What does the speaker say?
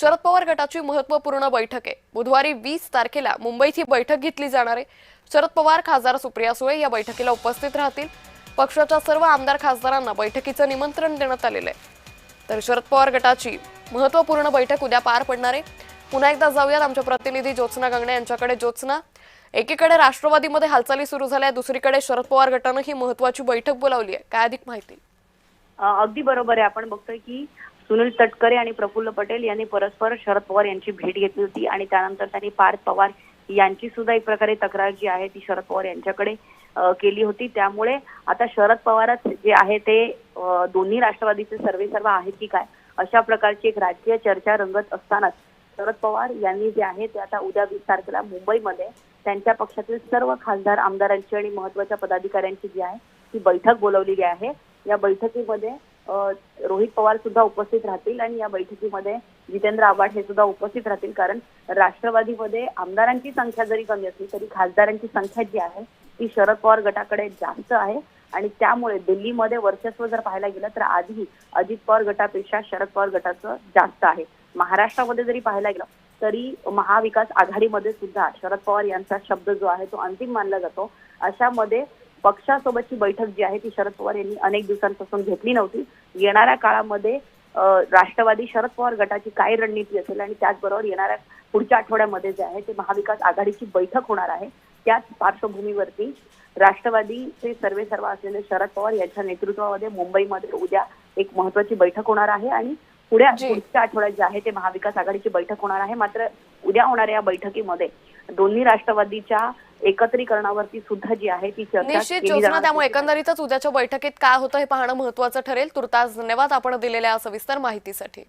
शरद पवार गटाची महत्त्वपूर्ण बैठक आहे। बुधवारी 20 तारखेला मुंबईत ही बैठक घेतली जाणार आहे। शरद पवार, खासदार सुप्रिया सुळे या बैठकीला उपस्थित राहतील। पक्षाच्या सर्व आमदार खासदारांना बैठकीचं निमंत्रण देण्यात आलेलं आहे। तर शरद पवार गटाची महत्त्वपूर्ण बैठक उद्या पार पडणार आहे। पुन्हा एकदा जाऊयात आमच्या प्रतिनिधी ज्योत्स्ना गंगणे यांच्याकडे। ज्योत्स्ना, एकीकडे राष्ट्रवादीमध्ये हालचाली सुरू झाल्या, दुसरीकडे शरद पवार गटानं ही महत्त्वाची बैठक बोलावली आहे। काय अधिक माहिती? अगदी बरोबर आहे। आपण बघतोय की सुनील तटकरे आणि प्रफुल्ल पटेल यांनी परस्पर शरद पवार यांची भेट घेतली होती आणि त्यानंतर त्यांनी पार्थ पवार यांची सुद्धा एक प्रकारे तक्रार जी आहे ती शरद पवार यांच्याकडे केली होती। त्यामुळे आता शरद पवारच जे आहे ते दोन्ही राष्ट्रवादीचे सर्व आहेत की काय अशा प्रकारची एक राजकीय चर्चा रंगत असतानाच शरद पवार यांनी जे आहे ते आता उद्या 20 तारखेला मुंबईमध्ये त्यांच्या पक्षातील सर्व खासदार आमदारांची आणि महत्त्वाच्या पदाधिकाऱ्यांची जी आहे ती बैठक बोलावलेली आहे। या बैठकीमध्ये रोहित पवार सुद्धा उपस्थित राहतील आणि या बैठकीमध्ये जितेंद्र आव्हाड हे सुद्धा उपस्थित राहतील। कारण राष्ट्रवादीमध्ये आमदारांची संख्या जरी कमी असली तरी खासदारांची संख्या जी आहे ती शरद पवार गटाकडे जास्त आहे आणि त्यामुळे दिल्लीमध्ये वर्चस्व जर पाहायला गेलं तर आधी अजित पवार गटापेक्षा शरद पवार गटाचं जास्त आहे। महाराष्ट्रामध्ये जरी पाहायला गेलं तरी महाविकास आघाडीमध्ये सुद्धा शरद पवार यांचा शब्द जो आहे तो अंतिम मानला जातो। अशामध्ये पक्षासोबतची बैठक जी आहे ती शरद पवार यांनी अनेक दिवसांपासून घेतली नव्हती। येणाऱ्या काळामध्ये राष्ट्रवादी शरद पवार गटाची काय रणनीती असेल आणि त्याचबरोबर येणाऱ्या पुढच्या आठवड्यामध्ये जे आहे ते महाविकास आघाडीची बैठक होणार आहे। त्याच पार्श्वभूमीवरती राष्ट्रवादीचे सर्व असलेले शरद पवार यांच्या नेतृत्वामध्ये मुंबईमध्ये उद्या एक महत्त्वाची बैठक होणार आहे आणि पुढच्या आठवड्यात जे आहे ते महाविकास आघाडीची बैठक होणार आहे। मात्र उद्या होणाऱ्या या बैठकीमध्ये दोन्ही राष्ट्रवादीच्या एकत्रीकरणावरती सुद्धा जी आहे ती चर्चा निश्चित ज्योत्स्ना, त्यामुळे एकंदरीतच उद्याच्या बैठकीत काय होतं हे पाहणं महत्त्वाचं ठरेल। तुर्तास धन्यवाद आपण दिलेल्या सविस्तर माहितीसाठी।